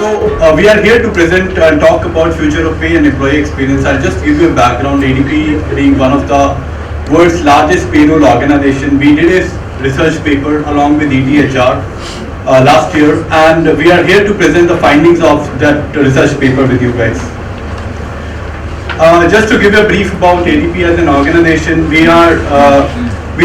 We are here to present and talk about future of pay and employee experience. I'll just give you a background. ADP being one of the world's largest payroll organization, we did a research paper along with ETHR last year, and we are here to present the findings of that research paper with you guys. Just to give you a brief about ADP as an organization, we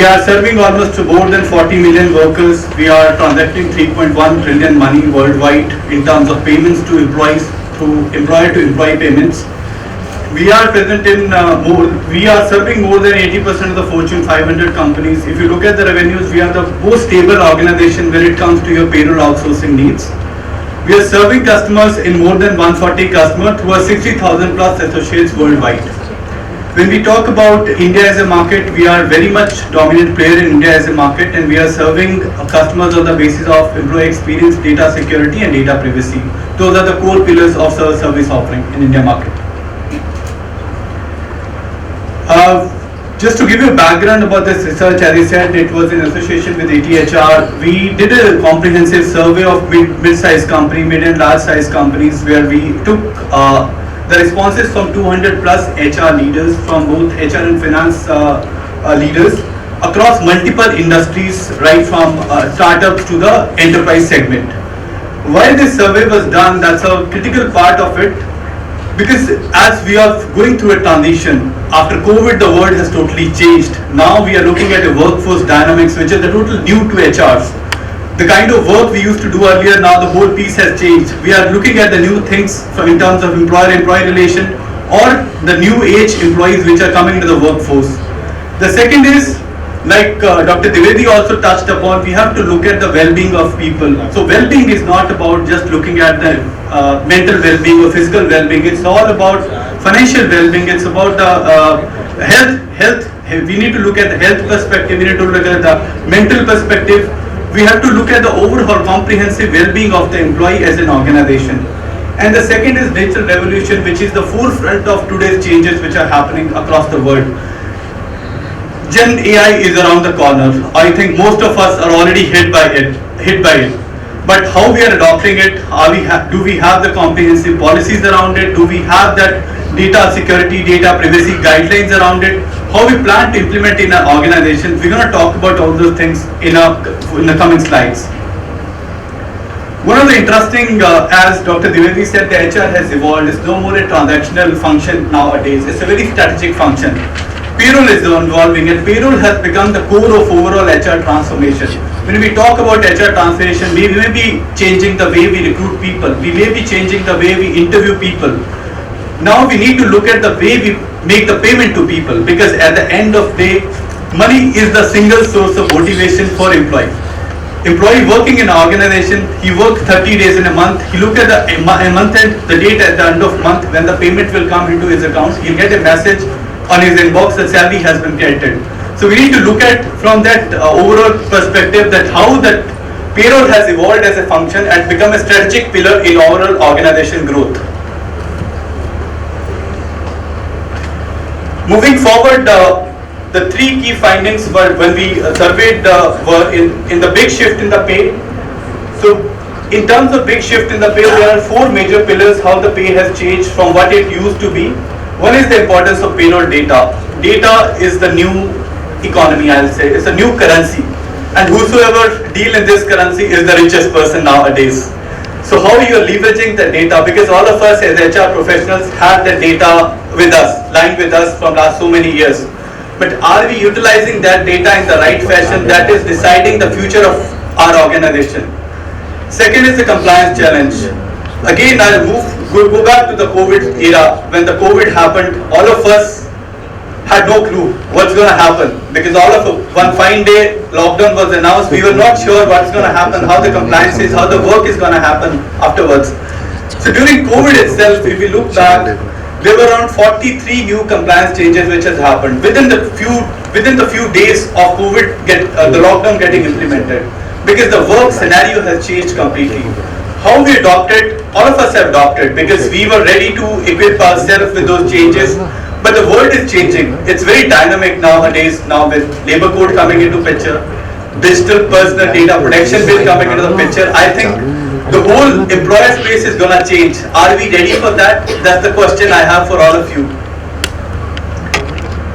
are serving almost to more than 40 million workers. We are transacting 3.1 trillion money worldwide in terms of payments to employees through employer-to-employee payments. We are present in we are serving more than 80% of the Fortune 500 companies. If you look at the revenues, we are the most stable organization when it comes to your payroll outsourcing needs. We are serving customers in more than 140 customers through our 60,000 plus associates worldwide. When we talk about India as a market, we are very much dominant player in India as a market, and we are serving customers on the basis of employee experience, data security and data privacy. Those are the core pillars of service offering in India market. Just to give you a background about this research, as I said, it was in association with ATHR. We did a comprehensive survey of mid-sized company, mid and large-sized companies, where we took the responses from 200 plus HR leaders, from both HR and finance leaders across multiple industries, right from startups to the enterprise segment. While this survey was done, that's a critical part of it, because as we are going through a transition, after COVID the world has totally changed. Now we are looking at a workforce dynamics which is a total new to HRs. The kind of work we used to do earlier, now the whole piece has changed. We are looking at the new things in terms of employer-employee relation or the new age employees which are coming into the workforce. The second is, like Dr. Dwivedi also touched upon, we have to look at the well-being of people. So well-being is not about just looking at the mental well-being or physical well-being. It's all about financial well-being. It's about the health. We need to look at the health perspective. We need to look at the mental perspective. We have to look at the overall comprehensive well-being of the employee as an organization. And the second is digital revolution, which is the forefront of today's changes which are happening across the world. Gen AI is around the corner. I think most of us are already hit by it. But how we are adopting it? Do we have the comprehensive policies around it? Do we have that data security, data privacy guidelines around it? How we plan to implement in our organization? We're going to talk about all those things in the coming slides. One of the interesting, as Dr. Dwivedi said, the HR has evolved. It's no more a transactional function nowadays. It's a very strategic function. Payroll is evolving, and payroll has become the core of overall HR transformation. When we talk about HR transformation, we may be changing the way we recruit people. We may be changing the way we interview people. Now we need to look at the way we make the payment to people, because at the end of the day, money is the single source of motivation for employee. Employee working in an organization, he works 30 days in a month. He look at the month end, the date at the end of month when the payment will come into his account. He'll get a message on his inbox that salary has been credited. So we need to look at from that overall perspective that how that payroll has evolved as a function and become a strategic pillar in overall organization growth. Moving forward, the three key findings were when we surveyed were in the big shift in the pay. So in terms of big shift in the pay, there are four major pillars how the pay has changed from what it used to be. One is the importance of payroll data. Data is the new economy, I'll say. It's a new currency. And whosoever deal in this currency is the richest person nowadays. So how you are leveraging the data, because all of us as HR professionals have the data with us, lying with us from last so many years. But are we utilizing that data in the right fashion? That is deciding the future of our organization. Second is the compliance challenge. Again, I'll go back to the COVID era. When the COVID happened, all of us had no clue what's going to happen, because all of one fine day lockdown was announced. We were not sure what's going to happen, how the compliance is, how the work is going to happen afterwards. So during COVID itself, if we look back, there were around 43 new compliance changes which has happened within the few days of COVID the lockdown getting implemented, because the work scenario has changed completely. How we adopted, all of us have adopted, because we were ready to equip ourselves with those changes. But the world is changing. It's very dynamic nowadays. Now with labor code coming into picture, digital personal data protection bill coming into the picture, I think The whole employer space is gonna change. Are we ready for that? That's the question I have for all of you.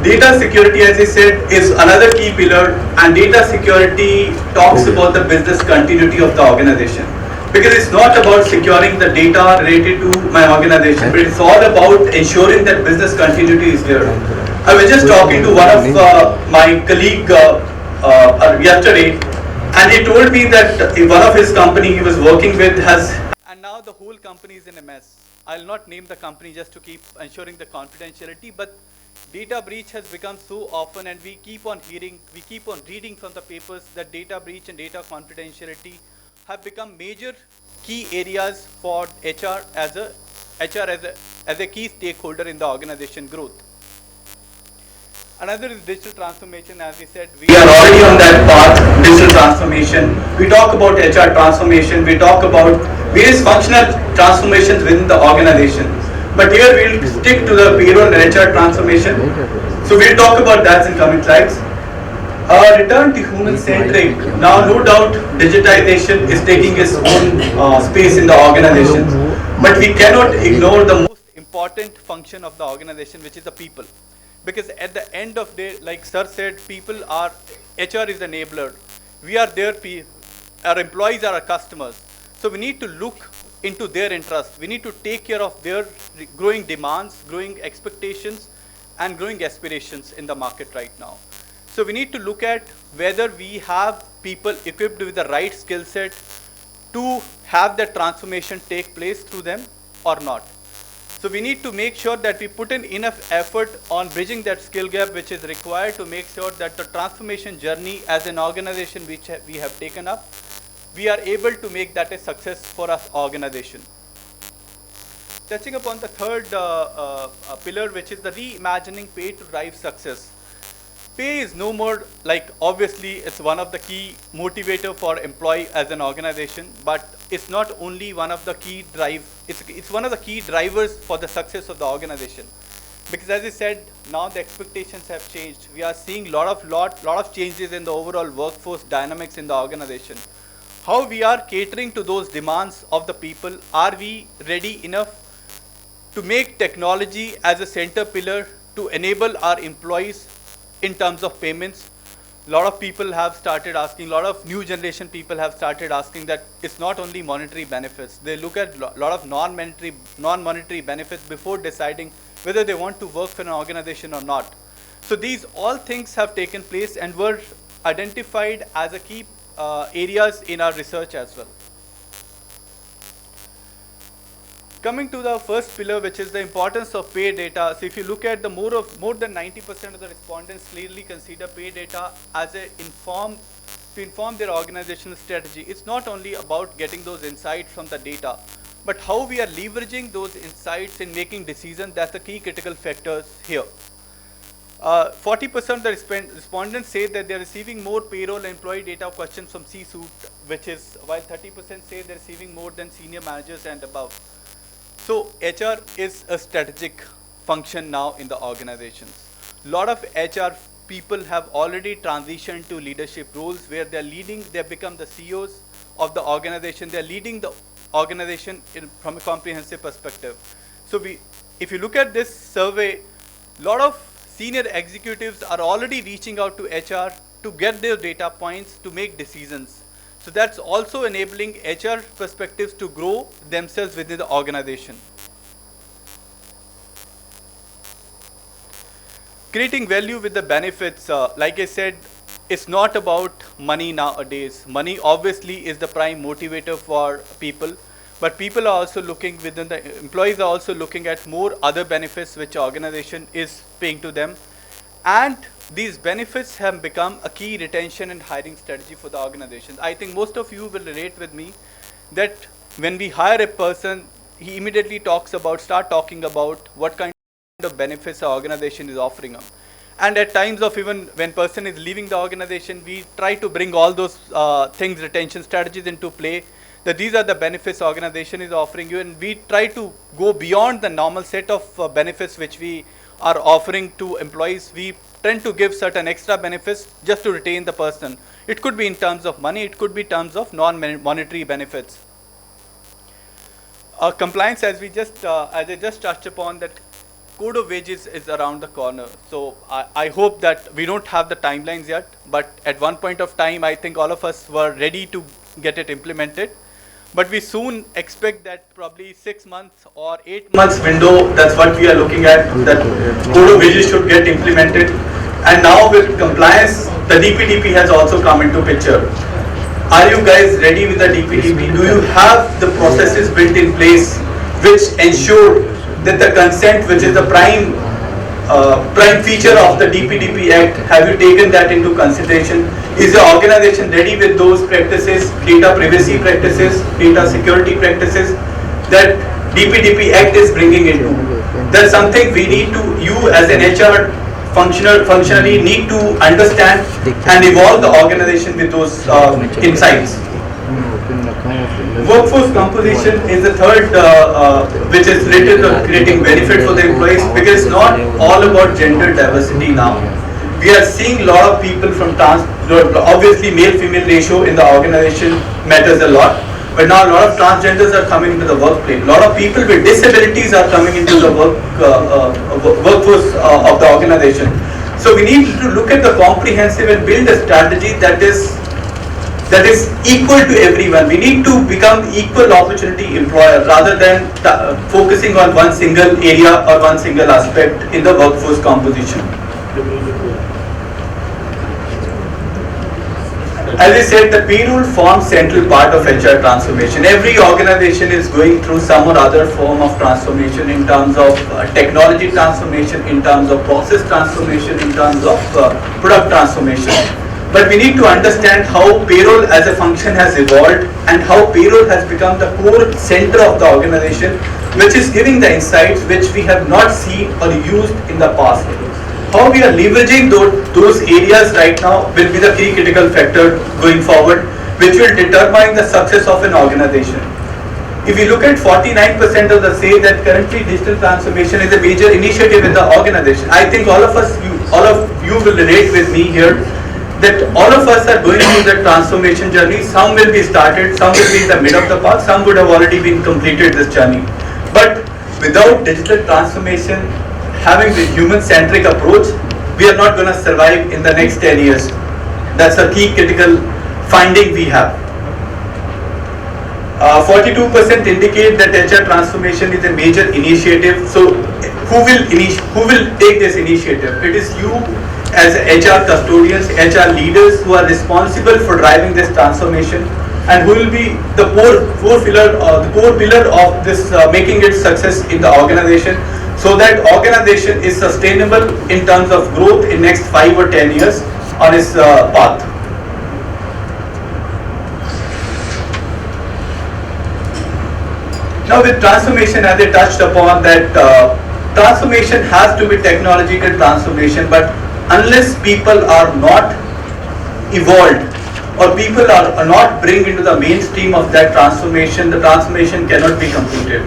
Data security, as I said, is another key pillar, and data security talks about the business continuity of the organization. Because it's not about securing the data related to my organization, but it's all about ensuring that business continuity is there. I was just talking to one of my colleague yesterday, and he told me that one of his company he was working with has, and now the whole company is in a mess. I'll not name the company just to keep ensuring the confidentiality, but data breach has become so often, and we keep on reading from the papers that data breach and data confidentiality have become major key areas for HR as a key stakeholder in the organization growth. Another is digital transformation. As we said, we are already on that path, digital transformation. We talk about HR transformation, we talk about various functional transformations within the organization. But here we'll stick to the payroll and HR transformation. So we'll talk about that in coming slides. Return to human-centric. Now, no doubt, digitization is taking its own space in the organization. But we cannot ignore the most important function of the organization, which is the people. Because at the end of the day, like Sir said, people are, HR is the enabler. We are their, our employees are our customers. So we need to look into their interest. We need to take care of their growing demands, growing expectations, and growing aspirations in the market right now. So we need to look at whether we have people equipped with the right skill set to have that transformation take place through them or not. So we need to make sure that we put in enough effort on bridging that skill gap which is required to make sure that the transformation journey as an organization which we have taken up, we are able to make that a success for our organization. Touching upon the third pillar, which is the reimagining pay to drive success. Pay is no more like, obviously it's one of the key motivator for employee as an organization, but it's not only one of the key it's one of the key drivers for the success of the organization. Because as I said, now the expectations have changed. We are seeing lot of changes in the overall workforce dynamics in the organization. How we are catering to those demands of the people? Are we ready enough to make technology as a center pillar to enable our employees in terms of payments? A lot of people have started asking, a lot of new generation people have started asking that it's not only monetary benefits. They look at a lot of non-monetary benefits before deciding whether they want to work for an organization or not. So these all things have taken place and were identified as a key areas in our research as well. Coming to the first pillar, which is the importance of pay data. So if you look at the more than 90% of the respondents clearly consider pay data as to inform their organizational strategy. It's not only about getting those insights from the data, but how we are leveraging those insights in making decisions. That's the key critical factors here. 40% of the respondents say that they're receiving more payroll and employee data questions from C-suite, which is, while 30% say they're receiving more than senior managers and above. So HR is a strategic function now in the organizations. A lot of HR people have already transitioned to leadership roles where they're leading, they've become the CEOs of the organization, they're leading the organization from a comprehensive perspective. So if you look at this survey, a lot of senior executives are already reaching out to HR to get their data points to make decisions. So that's also enabling HR perspectives to grow themselves within the organization. Creating value with the benefits, like I said, it's not about money nowadays. Money obviously is the prime motivator for people, but people are also looking within the employees are also looking at more other benefits which organization is paying to them. And these benefits have become a key retention and hiring strategy for the organizations. I think most of you will relate with me that when we hire a person, he immediately start talking about what kind of benefits the organization is offering them. And at times of even when person is leaving the organization, we try to bring all those things, retention strategies into play, that these are the benefits the organization is offering you, and we try to go beyond the normal set of benefits which we are offering to employees. We tend to give certain extra benefits just to retain the person. It could be in terms of money, it could be in terms of non-monetary benefits. Compliance, as I just touched upon, that code of wages is around the corner. So I hope that we don't have the timelines yet, but at one point of time, I think all of us were ready to get it implemented. But we soon expect that probably 6 months or 8 months window, that's what we are looking at, that code of wages should get implemented. And now with compliance, the DPDP has also come into picture. Are you guys ready with the DPDP? Do you have the processes built in place which ensure that the consent, which is the prime feature of the DPDP Act, have you taken that into consideration? Is your organization ready with those practices, data privacy practices, data security practices that DPDP Act is bringing into? That's something we need to, you as an HR functionally need to understand and evolve the organization with those insights. Workforce composition is the third, which is related to creating benefit for the employees, because it's not all about gender diversity now. We are seeing a lot of people from obviously male-female ratio in the organization matters a lot, but now a lot of transgenders are coming into the workplace. A lot of people with disabilities are coming into the workforce of the organization. So we need to look at the comprehensive and build a strategy that is equal to everyone. We need to become equal opportunity employer rather than focusing on one single area or one single aspect in the workforce composition. As I said, the payroll forms central part of HR transformation. Every organization is going through some or other form of transformation in terms of technology transformation, in terms of process transformation, in terms of product transformation. But we need to understand how payroll as a function has evolved and how payroll has become the core center of the organization, which is giving the insights which we have not seen or used in the past. How we are leveraging those areas right now will be the key critical factor going forward, which will determine the success of an organization. If you look at 49% of the say that currently digital transformation is a major initiative in the organization, I think all of you will relate with me here that all of us are going through the transformation journey. Some will be started, some will be in the mid of the path, some would have already been completed this journey. But without digital transformation, having the human-centric approach, we are not going to survive in the next 10 years. That's a key critical finding we have. 42% indicate that HR transformation is a major initiative. So who will take this initiative? It is you as HR custodians, HR leaders who are responsible for driving this transformation, and who will be the core pillar of this making it success in the organization, so that organization is sustainable in terms of growth in next 5 or 10 years on its path. Now with transformation, as I touched upon, that transformation has to be technological transformation, but unless people are not evolved or people are not bring into the mainstream of that transformation, the transformation cannot be completed.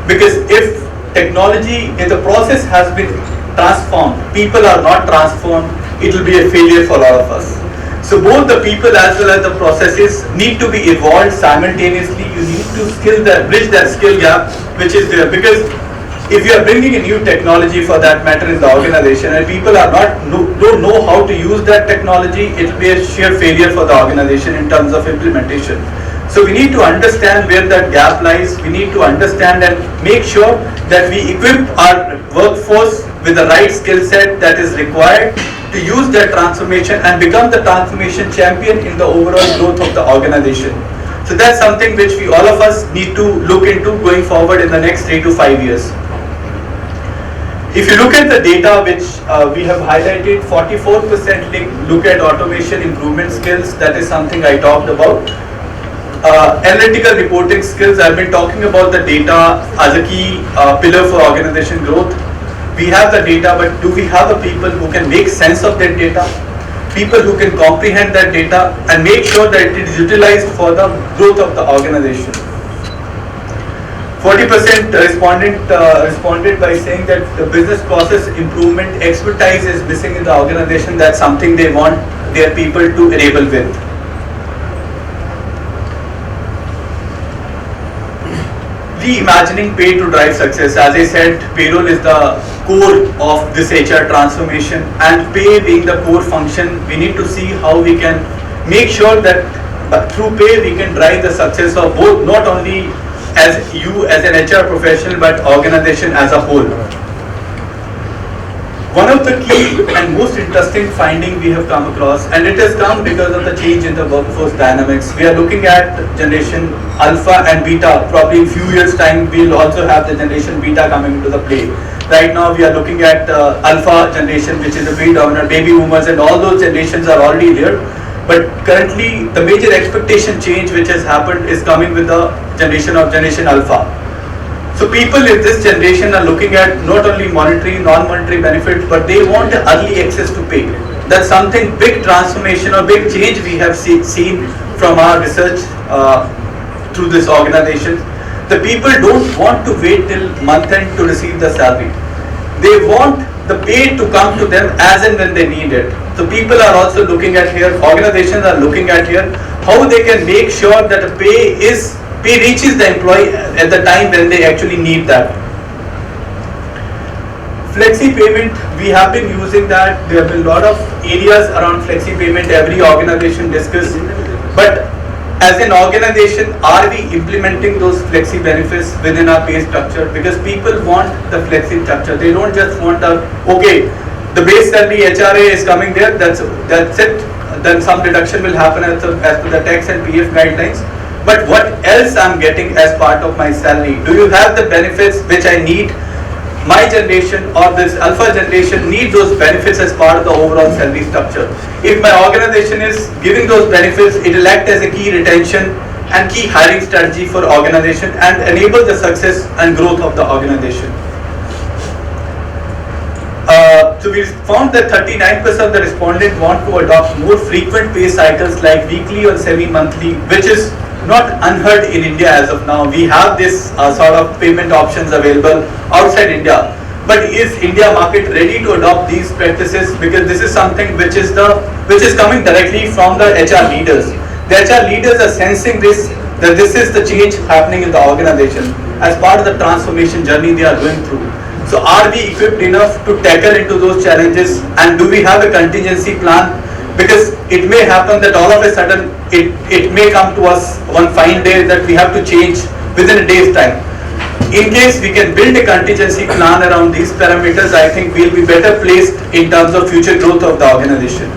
Because if technology, if the process has been transformed, people are not transformed, it will be a failure for all of us. So both the people as well as the processes need to be evolved simultaneously. You need to bridge that skill gap which is there, because if you are bringing a new technology for that matter in the organization and people are don't know how to use that technology, it will be a sheer failure for the organization in terms of implementation. So we need to understand where that gap lies. We need to understand and make sure that we equip our workforce with the right skill set that is required to use that transformation and become the transformation champion in the overall growth of the organization. So that's something which we all of us need to look into going forward in the next 3 to 5 years. If you look at the data which we have highlighted, 44% look at automation improvement skills. That is something I talked about. Analytical reporting skills, I've been talking about the data as a key pillar for organization growth. We have the data, but do we have the people who can make sense of that data? People who can comprehend that data and make sure that it is utilized for the growth of the organization. 40% responded by saying that the business process improvement expertise is missing in the organization. That's something they want their people to enable with. reimagining pay to drive success. As I said, payroll is the core of this HR transformation, and pay being the core function, we need to see how we can make sure that through pay we can drive the success of both, not only as you as an HR professional, but organization as a whole. One of the key and most interesting finding we have come across, and it has come because of the change in the workforce dynamics. We are looking at generation alpha and beta. Probably in few years time we'll also have the generation beta coming into the play. Right now we are looking at alpha generation, which is the predominant baby boomers, and all those generations are already there. But currently the major expectation change which has happened is coming with the generation alpha. So people in this generation are looking at not only monetary, non-monetary benefits, but they want early access to pay. That's something big transformation or big change we have seen from our research through this organization. The people don't want to wait till month end to receive the salary. They want the pay to come to them as and when they need it. So people are also looking at here, organizations are looking at here, how they can make sure that the pay reaches the employee at the time when they actually need that. Flexi payment, we have been using that. There have been a lot of areas around flexi payment every organization discuss. But as an organization, are we implementing those flexi benefits within our pay structure? Because people want the flexi structure. They don't just want okay, the base salary HRA is coming there, that's it. Then some deduction will happen as per the tax and PF guidelines. But what else I'm getting as part of my salary? Do you have the benefits which I need? My generation or this alpha generation need those benefits as part of the overall salary structure. If my organization is giving those benefits, it will act as a key retention and key hiring strategy for organization and enable the success and growth of the organization. So we found that 39% of the respondents want to adopt more frequent pay cycles like weekly or semi-monthly, which is not unheard in India as of now. We have this sort of payment options available outside India. But is India market ready to adopt these practices? Because this is something which is coming directly from the HR leaders. The HR leaders are sensing this, that this is the change happening in the organization as part of the transformation journey they are going through. So are we equipped enough to tackle into those challenges, and do we have a contingency plan? Because it may happen that all of a sudden it may come to us one fine day that we have to change within a day's time. In case we can build a contingency plan around these parameters, I think we'll be better placed in terms of future growth of the organization.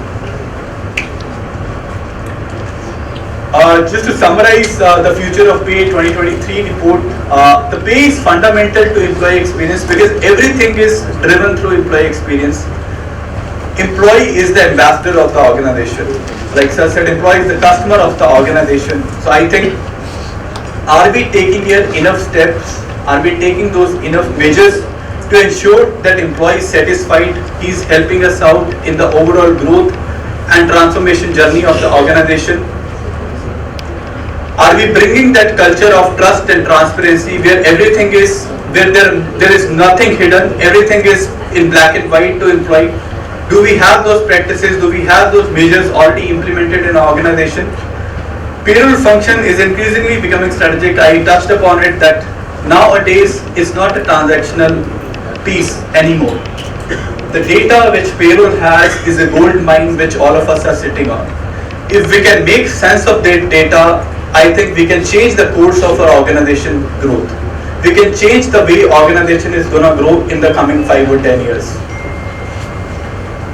Just to summarize the Future of Pay 2023 report, the pay is fundamental to employee experience because everything is driven through employee experience. Employee is the ambassador of the organization. Like sir said, employee is the customer of the organization. So I think, are we taking here enough steps? Are we taking those enough measures to ensure that employee is satisfied? He's helping us out in the overall growth and transformation journey of the organization. Are we bringing that culture of trust and transparency where everything is, where there is nothing hidden, everything is in black and white to employee? Do we have those practices? Do we have those measures already implemented in our organization? Payroll function is increasingly becoming strategic. I touched upon it that nowadays it's not a transactional piece anymore. The data which payroll has is a gold mine which all of us are sitting on. If we can make sense of that data, I think we can change the course of our organization growth. We can change the way organization is going to grow in the coming 5 or 10 years.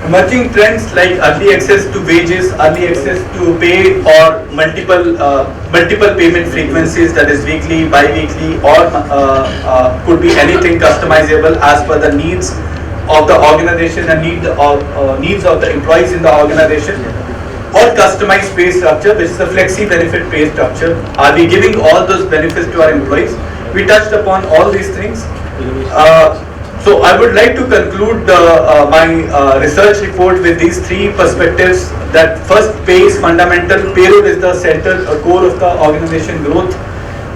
Emerging trends like early access to wages, early access to pay, or multiple payment frequencies, that is weekly, bi-weekly, or could be anything customizable as per the needs of the organization and needs of the employees in the organization. Or customized pay structure, which is a flexi benefit pay structure. Are we giving all those benefits to our employees? We touched upon all these things. So I would like to conclude my research report with these 3 perspectives. That first, pay is fundamental. Payroll is the center or core of the organization growth,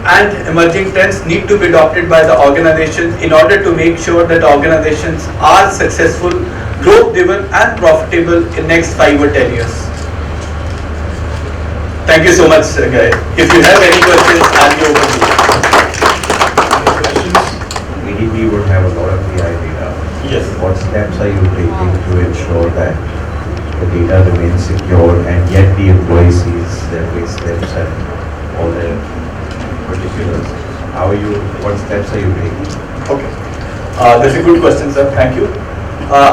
and emerging trends need to be adopted by the organization in order to make sure that organizations are successful, growth-driven, and profitable in next 5 or 10 years. Thank you so much, guys. If you have any questions, I'll be open to you. how are you, what steps are you taking? Okay. That's a good question, sir. Thank you.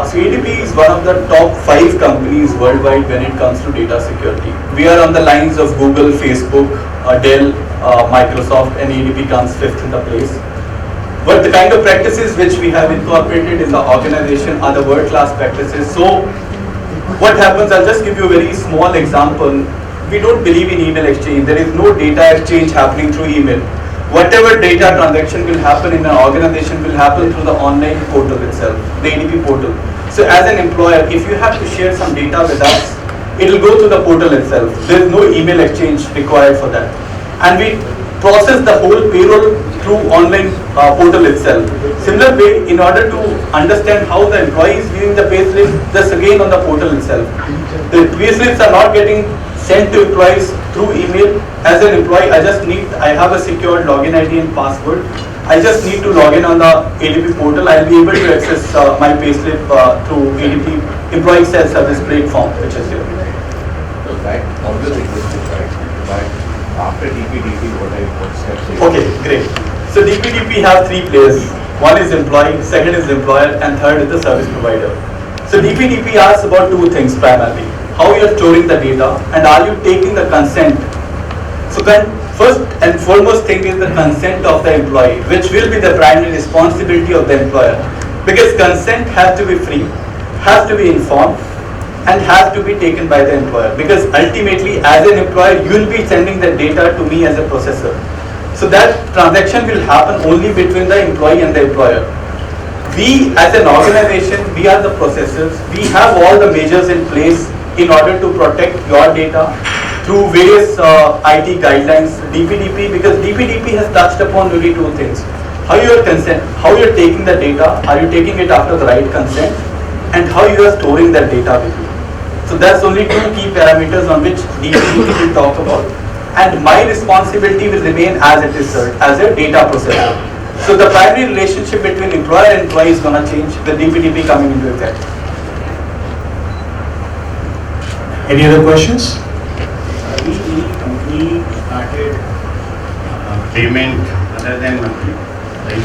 So ADP is one of the top 5 companies worldwide when it comes to data security. We are on the lines of Google, Facebook, Dell, Microsoft, and ADP comes 5th in the place. But the kind of practices which we have incorporated in the organization are the world-class practices. So what happens, I'll just give you a very small example. We don't believe in email exchange. There is no data exchange happening through email. Whatever data transaction will happen in an organization will happen through the online portal itself, the ADP portal. So as an employer, if you have to share some data with us, it will go through the portal itself. There is no email exchange required for that. And we process the whole payroll through online portal itself. Similar way, in order to understand how the employee is viewing the payslip, just again on the portal itself. The payslips are not getting sent to employees through email. As an employee, I have a secured login ID and password. I just need to log in on the ADP portal. I'll be able to access my payslip through ADP employee self-service platform, which is here. So that always existed, right? But after DPDP, what steps are you Okay, great. So DPDP have 3 players. One is employee, second is employer, and third is the service provider. So DPDP asks about 2 things primarily. How you are storing the data and are you taking the consent. So first and foremost thing is the consent of the employee, which will be the primary responsibility of the employer. Because consent has to be free, has to be informed, and has to be taken by the employer. Because ultimately, as an employer, you will be sending the data to me as a processor. So that transaction will happen only between the employee and the employer. We as an organization, we are the processors. We have all the measures in place in order to protect your data through various IT guidelines, DPDP, because DPDP has touched upon really 2 things. How you are consent, how you are taking the data, are you taking it after the right consent, and how you are storing that data with you. So that's only 2 key parameters on which DPDP will talk about. And my responsibility will remain as it is, sir, as a data processor. So the primary relationship between employer and employee is going to change with DPDP coming into effect. Any other questions? The company started payment other than monthly, like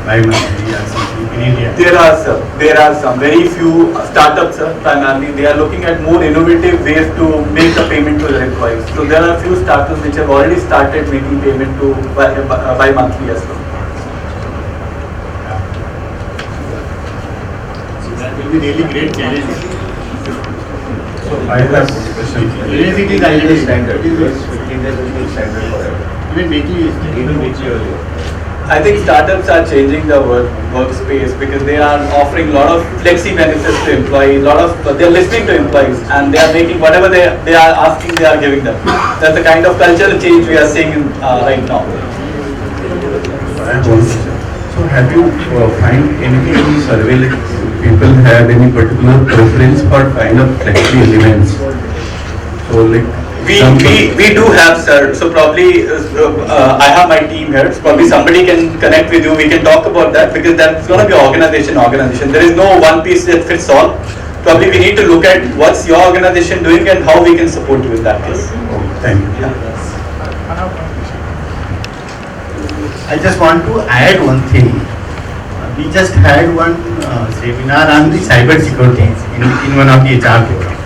bi-monthly or something in India. There are some very few startups, primarily they are looking at more innovative ways to make the payment to their employees. So there are a few startups which have already started making payment to bi-monthly as well. So that will be really great challenge. I have a question. Even it is It is ideal. standard. Yes, 15 days will be standard forever. Even weekly is Even weekly earlier. I think startups are changing the workspace because they are offering a lot of flexi benefits to employees, they are listening to employees and they are making whatever they are asking, they are giving them. That's the kind of cultural change we are seeing right now. So have you find anything in the survey like people have any particular preference for kind of flexi elements? So like We do have, sir. So probably I have my team here. So probably somebody can connect with you. We can talk about that because that's going to be organization. There is no one piece that fits all. Probably we need to look at what's your organization doing and how we can support you in that case. thank you. I just want to add one thing. We just had one seminar on the cyber security in one of the HR programs.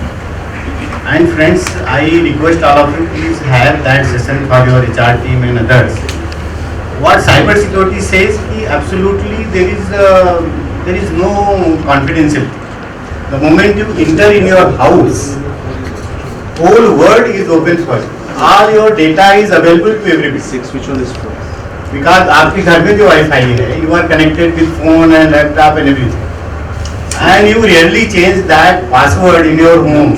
And friends, I request all of you please have that session for your HR team and others. What cyber security says, absolutely there is no confidentiality. The moment you enter in your house, whole world is open for you. All your data is available to everybody. Which one is for? Because आपके घर में जो wifi है, you are connected with phone and laptop and everything, and you rarely change that password in your home.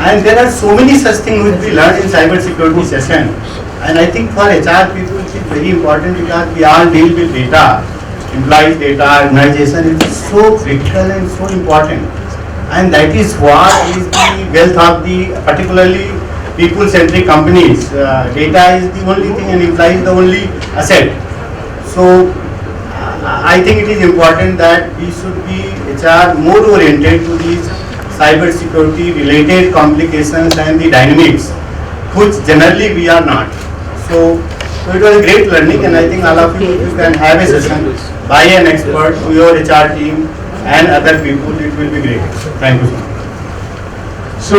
And there are so many such things which we learned in cyber security session. And I think for HR people it is very important because we all deal with data, employees data, organization. It is so critical and so important. And that is what is the wealth of the particularly people-centric companies. Data is the only thing and employee is the only asset. So I think it is important that we should be HR more oriented to these cyber security related complications and the dynamics, which generally we are not. So So it was a great learning, and I think all of you, if you can have a session by an expert to your HR team and other people, it will be great. Thank you so much. So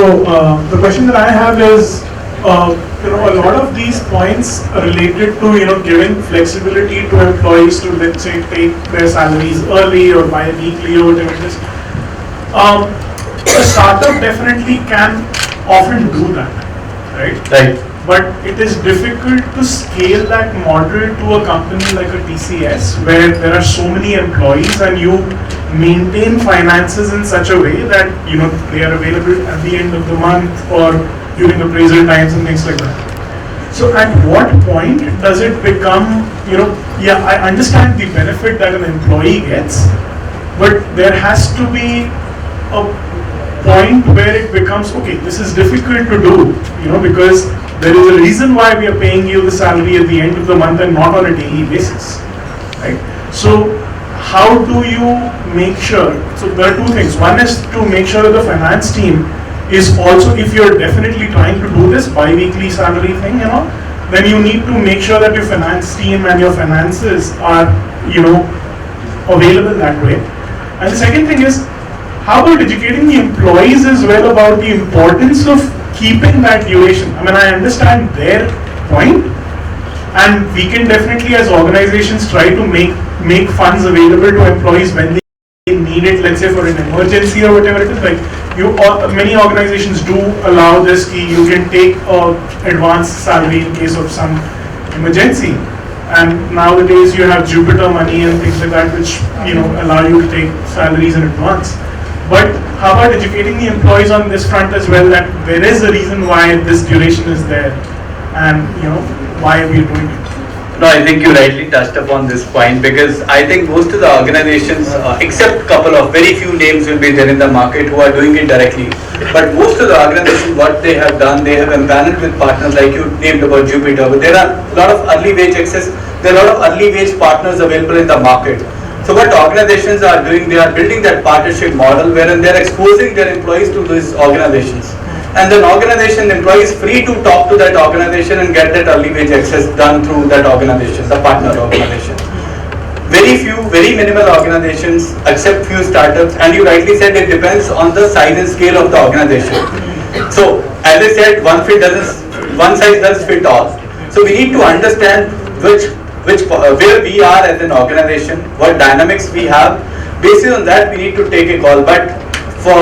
the question that I have is, a lot of these points are related to giving flexibility to employees to, let's say, take their salaries early or bi-weekly or whatever it is. A startup definitely can often do that, right? Right. But it is difficult to scale that model to a company like a TCS, where there are so many employees and you maintain finances in such a way that they are available at the end of the month or during appraisal times and things like that. So at what point does it become, I understand the benefit that an employee gets, but there has to be a point where it becomes, okay, this is difficult to do, because there is a reason why we are paying you the salary at the end of the month and not on a daily basis, right? So how do you make sure, so there are two things. One is to make sure that the finance team is also, if you're definitely trying to do this bi-weekly salary thing, then you need to make sure that your finance team and your finances are, available that way. And the second thing is, how about educating the employees as well about the importance of keeping that duration? I mean, I understand their point, and we can definitely as organizations try to make funds available to employees when they need it, let's say for an emergency or whatever it is. Like many organizations do allow this, you can take advance salary in case of some emergency. And nowadays you have Jupiter money and things like that which allow you to take salaries in advance. But how about educating the employees on this front as well, that there is a reason why this duration is there, and why are we doing it? No, I think you rightly touched upon this point, because I think most of the organizations, except couple of very few names will be there in the market who are doing it directly. But most of the organizations, what they have done, they have empaneled with partners like you named about Jupiter. But there are a lot of early wage access, there are a lot of early wage partners available in the market. So what organizations are doing, they are building that partnership model wherein they are exposing their employees to these organizations. And then organization employee is free to talk to that organization and get that early wage access done through that organization, the partner organization. Very minimal organizations, except few startups, and you rightly said it depends on the size and scale of the organization. So as I said, one size does fit all. So we need to understand where we are as an organization, what dynamics we have. Based on that, we need to take a call. But for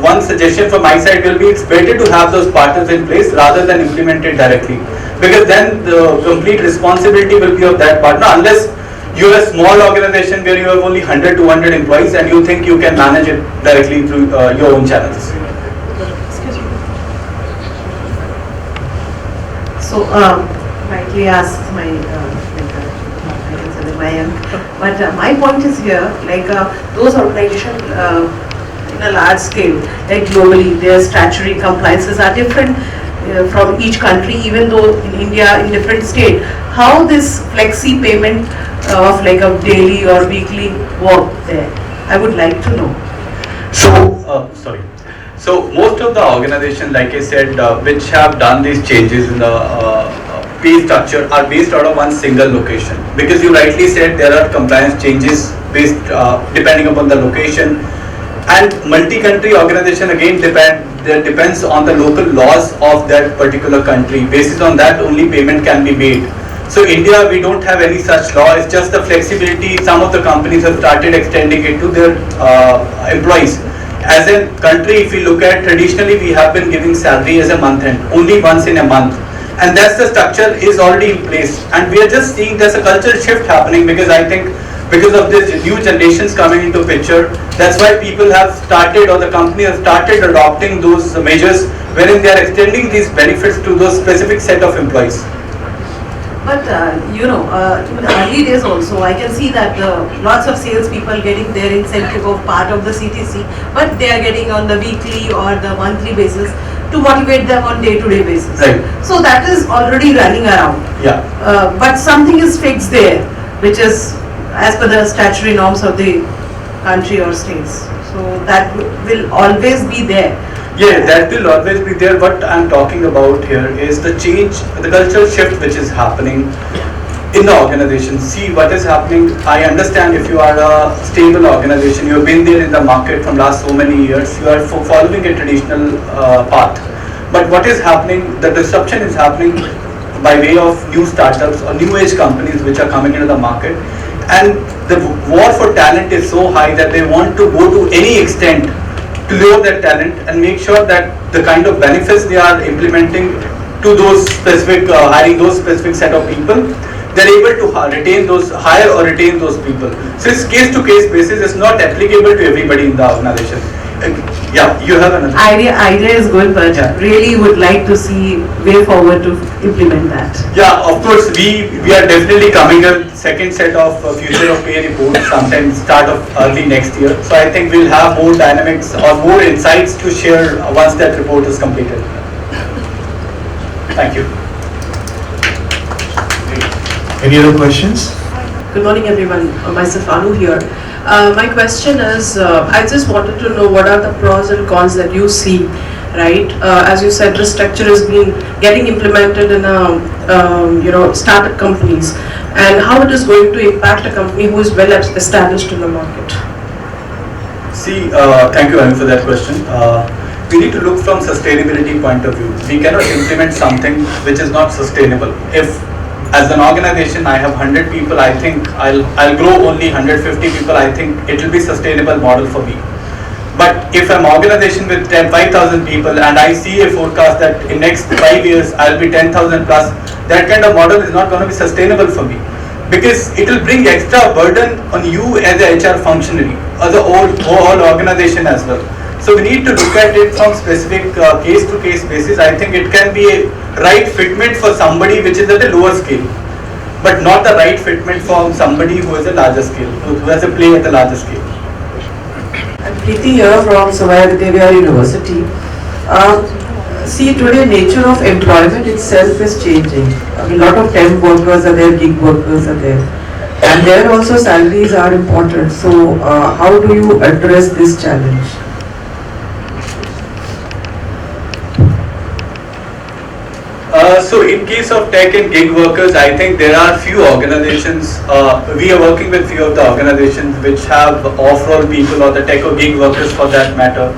one suggestion from my side will be, it's better to have those partners in place rather than implement it directly, because then the complete responsibility will be of that partner, unless you're a small organization where you have only 100, 200 employees and you think you can manage it directly through your own channels. So, rightly asked but my point is here, like those organizations in a large scale, like globally, their statutory compliances are different from each country, even though in India, in different state. How this flexi payment of like a daily or weekly work there, I would like to know. So most of the organizations, like I said, which have done these changes in the pay structure are based out of one single location, because you rightly said there are compliance changes based depending upon the location, and multi-country organization again depends on the local laws of that particular country. Based on that only payment can be made. So India, we don't have any such law. It's just the flexibility. Some of the companies have started extending it to their employees. As a country, if we look at, traditionally we have been giving salary as a month end, only once in a month. And that's the structure is already in place. And we are just seeing there's a cultural shift happening, because I think because of this new generations coming into picture, that's why people have started, or the company has started adopting those measures wherein they are extending these benefits to those specific set of employees. But in the early days also, I can see that lots of salespeople getting their incentive of part of the CTC, but they are getting on the weekly or the monthly basis to motivate them on day-to-day basis. Right. So that is already running around. Yeah. But something is fixed there, which is as per the statutory norms of the country or states. So that will always be there. Yeah, that will always be there. What I'm talking about here is the change, the cultural shift which is happening. in the organization. See what is happening. I understand if you are a stable organization, you have been there in the market from last so many years, you are following a traditional path. But what is happening, the disruption is happening by way of new startups or new age companies which are coming into the market. And the war for talent is so high that they want to go to any extent to lure that talent and make sure that the kind of benefits they are implementing to those specific, hiring those specific set of people, they're able to retain those, hire or retain those people. So it's case to case basis, it's not applicable to everybody in the organization. Yeah, you have another. Idea is good, but really would like to see way forward to implement that. Yeah, of course, we are definitely coming a second set of future of pay report sometime start of early next year. So I think we'll have more dynamics or more insights to share once that report is completed. Thank you. Any other questions? Good morning, everyone. Myself Anu here. My question is, I just wanted to know what are the pros and cons that you see, right? As you said, restructure is getting implemented in startup companies, and how it is going to impact a company who is well established in the market. See, thank you, Anu, for that question. We need to look from sustainability point of view. We cannot implement something which is not sustainable. If as an organization I have 100 people, I think I'll grow only 150 people, I think it will be sustainable model for me. But if I'm an organization with 5,000 people and I see a forecast that in next 5 years I'll be 10,000 plus, that kind of model is not going to be sustainable for me, because it will bring extra burden on you as a HR functionary, as a whole organization as well. So we need to look at it from specific case to case basis. I think it can be a right fitment for somebody which is at a lower scale, but not the right fitment for somebody who is a larger scale, who has a play at a larger scale. I'm Preeti here from Savaya Vidya University. See, today nature of employment itself is changing. A lot of temp workers are there, gig workers are there, and there also salaries are important. So how do you address this challenge? So in case of tech and gig workers, I think there are few organizations, we are working with few of the organizations which have off-roll people or the tech or gig workers for that matter.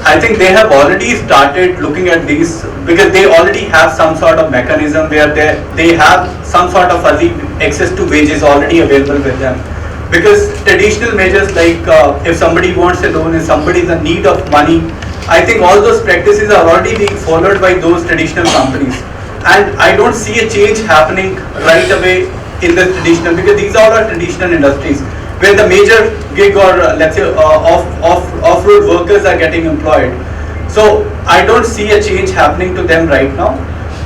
I think they have already started looking at these because they already have some sort of mechanism where they have some sort of early access to wages already available with them. Because traditional measures like if somebody wants a loan, if somebody is in need of money, I think all those practices are already being followed by those traditional companies. And I don't see a change happening right away in the traditional, because these all are traditional industries where the major gig or let's say off-road workers are getting employed. So I don't see a change happening to them right now.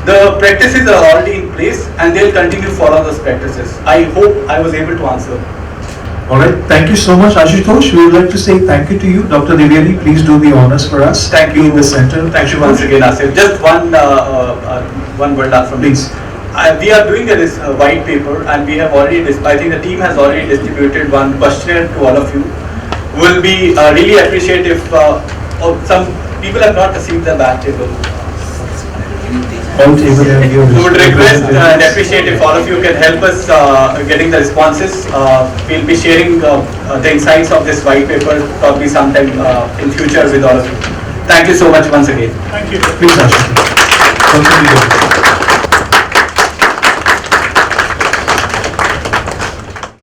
The practices are already in place and they'll continue to follow those practices. I hope I was able to answer. Alright, thank you so much, Ashutosh. We would like to say thank you to you. Dr. Diveri, please do the honors for us. Thank you in the center. Thank you once again, Asif. Just one word from me. Please. We are doing this white paper, and we have already, I think the team has already distributed one questionnaire to all of you. Will be really appreciate if some people have not received the back table. We would request and appreciate if all of you can help us getting the responses. We'll be sharing the insights of this white paper probably sometime in future with all of you. Thank you so much once again. Thank you. Please, Ashutosh.